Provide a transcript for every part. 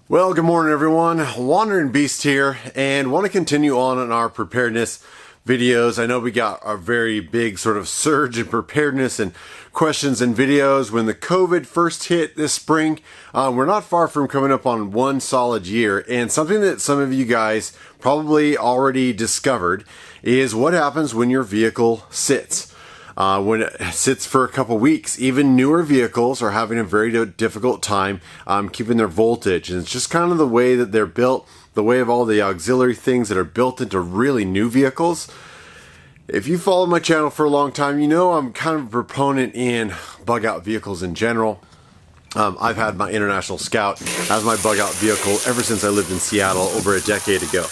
Well, good morning everyone. Wandering Beast here, and want to continue on in our preparedness videos. I know we got a very big sort of surge in preparedness and questions and videos when the COVID first hit this spring. We're not far from coming up on one solid year, and something that some of you guys probably already discovered is what happens when your vehicle sits. When it sits for a couple weeks. Even newer vehicles are having a very difficult time keeping their voltage, and it's just kind of the way that they're built, the way of all the auxiliary things that are built into really new vehicles. If you follow my channel for a long time, you know I'm kind of a proponent in bug-out vehicles in general. I've had my International Scout as my bug-out vehicle ever since I lived in Seattle over a decade ago.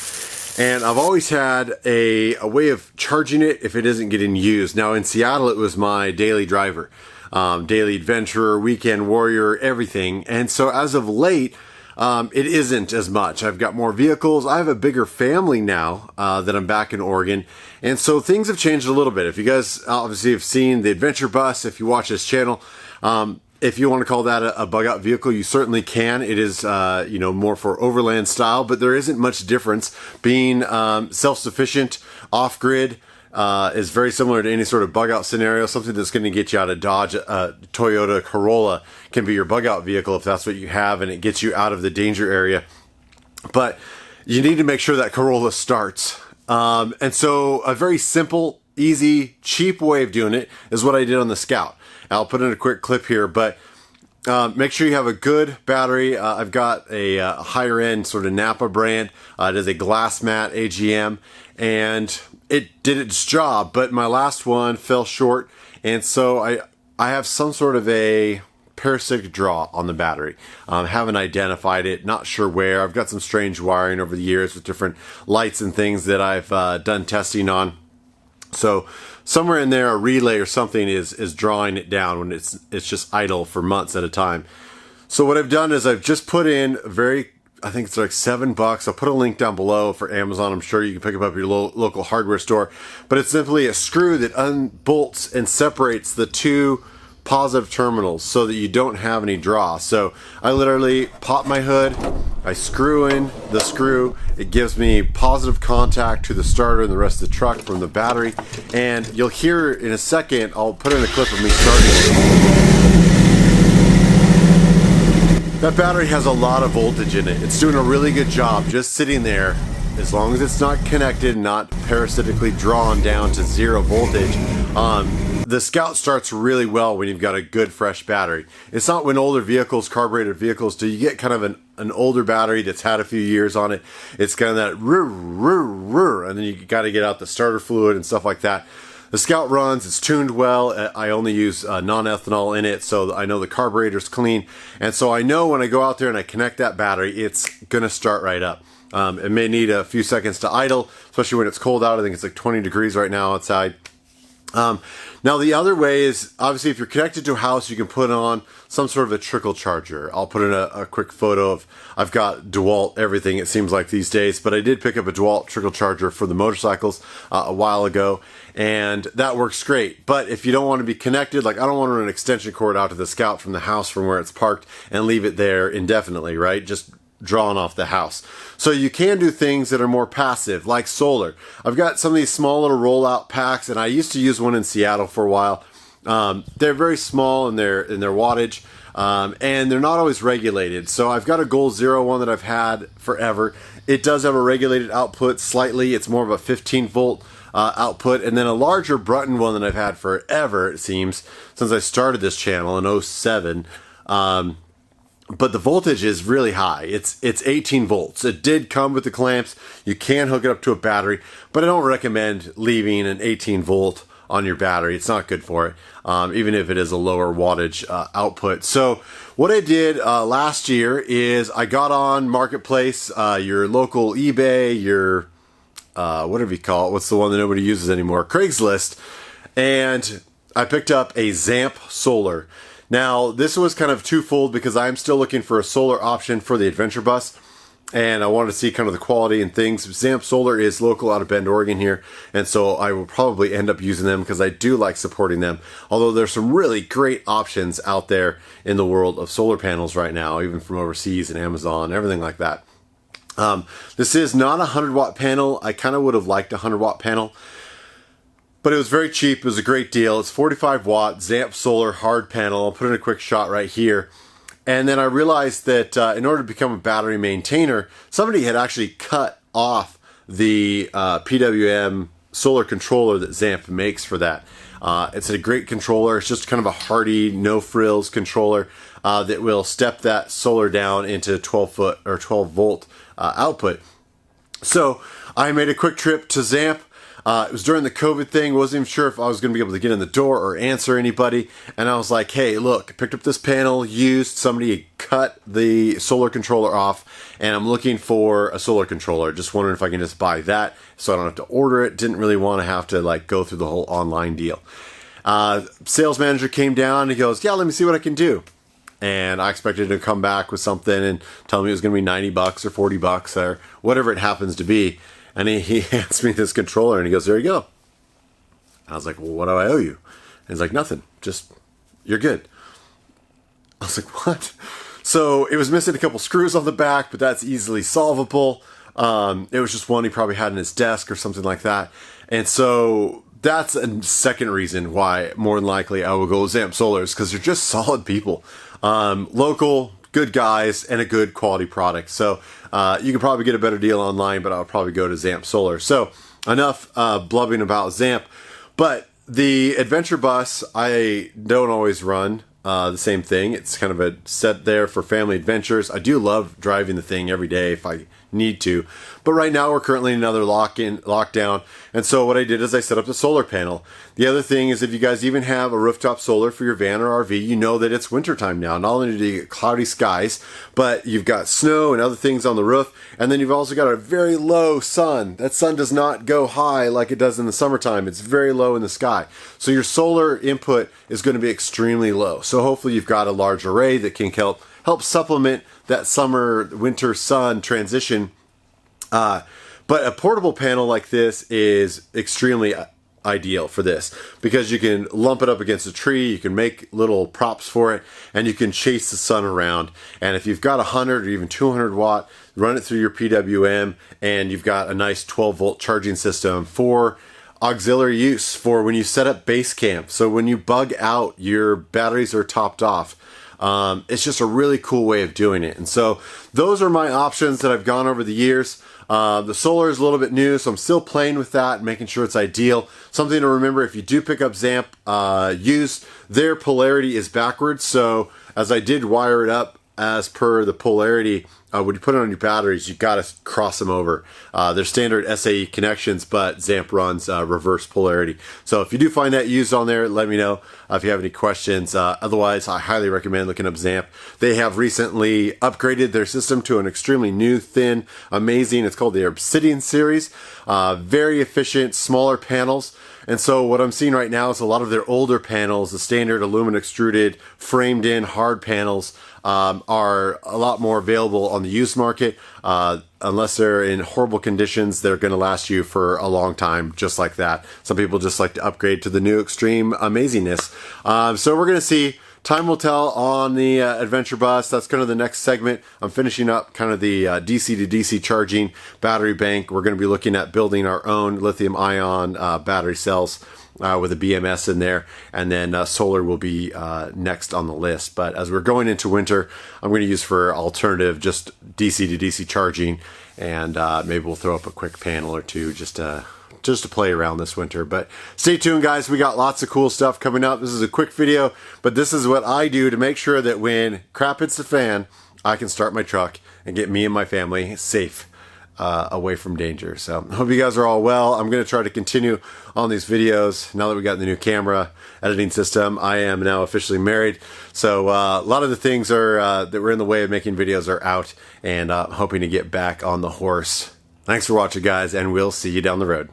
And I've always had a way of charging it if it isn't getting used. Now in Seattle, it was my daily driver, daily adventurer, weekend warrior, everything. And so as of late, it isn't as much. I've got more vehicles. I have a bigger family now that I'm back in Oregon. And so things have changed a little bit. If you guys obviously have seen the adventure bus, if you watch this channel, if you want to call that a bug-out vehicle, you certainly can. It is, more for Overland style, but there isn't much difference. Being self-sufficient, off-grid, is very similar to any sort of bug-out scenario. Something that's going to get you out of Dodge. Toyota Corolla can be your bug-out vehicle if that's what you have, and it gets you out of the danger area. But you need to make sure that Corolla starts. And so a very simple, easy, cheap way of doing it is what I did on the Scout. I'll put in a quick clip here, but make sure you have a good battery. I've got a higher end sort of Napa brand. It is a glass mat AGM, and it did its job, but my last one fell short, and so I have some sort of a parasitic draw on the battery. Haven't identified it, not sure where. I've got some strange wiring over the years with different lights and things that I've done testing on. So somewhere in there, a relay or something is drawing it down when it's just idle for months at a time. So what I've done is I've just put in I think it's like $7. I'll put a link down below for Amazon. I'm sure you can pick them up at your local hardware store. But it's simply a screw that unbolts and separates the two positive terminals so that you don't have any draw. So I literally pop my hood, I screw in the screw, it gives me positive contact to the starter and the rest of the truck from the battery, and you'll hear in a second, I'll put in a clip of me starting. That battery has a lot of voltage in it. It's doing a really good job just sitting there. As long as it's not connected, not parasitically drawn down to zero voltage, the Scout starts really well when you've got a good fresh battery. It's not when older vehicles, carbureted vehicles, do you get kind of an older battery that's had a few years on it. It's kind of that and then you got to get out the starter fluid and stuff like that. The Scout runs, it's tuned well. I only use non-ethanol in it, so I know the carburetor's clean. And so I know when I go out there and I connect that battery, it's gonna start right up. It may need a few seconds to idle, especially when it's cold out. I think it's like 20 degrees right now outside. Now the other way is, obviously if you're connected to a house, you can put on some sort of a trickle charger. I'll put in a quick photo of, I've got DeWalt everything it seems like these days, but I did pick up a DeWalt trickle charger for the motorcycles a while ago, and that works great. But if you don't want to be connected, like I don't want to run an extension cord out to the Scout from the house from where it's parked and leave it there indefinitely, right? Just drawn off the house. So you can do things that are more passive, like solar. I've got some of these small little rollout packs, and I used to use one in Seattle for a while. They're very small in their wattage, and they're not always regulated. So I've got a Goal Zero one that I've had forever. It does have a regulated output slightly. It's more of a 15 volt output, and then a larger Brunton one that I've had forever, it seems, since I started this channel in 07. But the voltage is really high. It's 18 volts. It did come with the clamps. You can hook it up to a battery, but I don't recommend leaving an 18 volt on your battery. It's not good for it, even if it is a lower wattage output. So what I did last year is I got on Marketplace, your local eBay, your whatever you call it. What's the one that nobody uses anymore? Craigslist. And I picked up a Zam Solar. Now, this was kind of twofold because I'm still looking for a solar option for the adventure bus. and I wanted to see kind of the quality and things. Zam Solar is local out of Bend, Oregon here, and so I will probably end up using them because I do like supporting them. Although there's some really great options out there in the world of solar panels right now, even from overseas and Amazon, everything like that. This is not a 100-watt panel. I kind of would have liked a 100-watt panel, but it was very cheap. It was a great deal. It's 45 watt Zamp Solar hard panel. I'll put in a quick shot right here. And then I realized that in order to become a battery maintainer, somebody had actually cut off the PWM Solar Controller that Zamp makes for that. It's a great controller. It's just kind of a hardy, no frills controller that will step that solar down into 12 volt output. So I made a quick trip to Zamp. It was during the COVID thing. Wasn't even sure if I was going to be able to get in the door or answer anybody. And I was like, hey, look, I picked up this panel, used, somebody cut the solar controller off, and I'm looking for a solar controller. Just wondering if I can just buy that so I don't have to order it. Didn't really want to have to like go through the whole online deal. Sales manager came down and he goes, yeah, let me see what I can do. And I expected him to come back with something and tell me it was going to be $90 or $40 or whatever it happens to be. And he hands me this controller and he goes, there you go. I was like, well, what do I owe you? And he's like, nothing. Just, you're good. I was like, what? So it was missing a couple screws on the back, but that's easily solvable. It was just one he probably had in his desk or something like that. And so that's a second reason why more than likely I will go with Zamp Solar, is because they're just solid people. Local, good guys, and a good quality product. So you can probably get a better deal online, but I'll probably go to Zamp Solar. So enough blubbing about Zamp. But the Adventure Bus, I don't always run the same thing. It's kind of a set there for family adventures. I do love driving the thing every day if I need to. But right now we're currently in another lockdown. And so what I did is I set up the solar panel. The other thing is if you guys even have a rooftop solar for your van or RV, you know that it's wintertime now. Not only do you get cloudy skies, but you've got snow and other things on the roof. And then you've also got a very low sun. That sun does not go high like it does in the summertime. It's very low in the sky. So your solar input is going to be extremely low. So hopefully you've got a large array that can help supplement that summer-winter sun transition. But a portable panel like this is extremely ideal for this because you can lump it up against a tree, you can make little props for it, and you can chase the sun around. And if you've got 100 or even 200 watt, run it through your PWM, and you've got a nice 12 volt charging system for auxiliary use for when you set up base camp. So when you bug out, your batteries are topped off. It's just a really cool way of doing it. And so those are my options that I've gone over the years. The solar is a little bit new, so I'm still playing with that and making sure it's ideal. Something to remember, if you do pick up Zamp used, their polarity is backwards. So as I did wire it up as per the polarity, when you put it on your batteries, you got to cross them over. They're standard SAE connections, but Zamp runs reverse polarity. So if you do find that used on there, let me know if you have any questions. Otherwise, I highly recommend looking up Zamp. They have recently upgraded their system to an extremely new, thin, amazing. It's called the Obsidian series. Very efficient, smaller panels. And so what I'm seeing right now is a lot of their older panels, the standard aluminum extruded, framed in hard panels, are a lot more available on the used market. Unless they're in horrible conditions, they're going to last you for a long time, just like that. Some people just like to upgrade to the new extreme amazingness. So we're going to see. Time will tell on the Adventure Bus. That's kind of the next segment. I'm finishing up kind of the DC to DC charging battery bank. We're going to be looking at building our own lithium ion battery cells with a BMS in there. And then solar will be next on the list. But as we're going into winter, I'm going to use for alternative just DC to DC charging. And maybe we'll throw up a quick panel or two just to play around this winter. But stay tuned, guys. We got lots of cool stuff coming up. This is a quick video, but this is what I do to make sure that when crap hits the fan, I can start my truck and get me and my family safe away from danger. So I hope you guys are all well. I'm going to try to continue on these videos now that we got the new camera editing system. I am now officially married, so a lot of the things that were in the way of making videos are out, and hoping to get back on the horse. Thanks for watching, guys, and we'll see you down the road.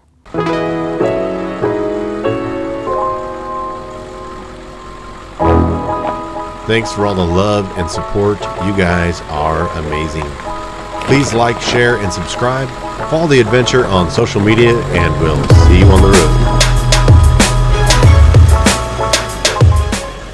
Thanks for all the love and support. You guys are amazing. Please like, share, and subscribe. Follow the adventure on social media, and we'll see you on the road.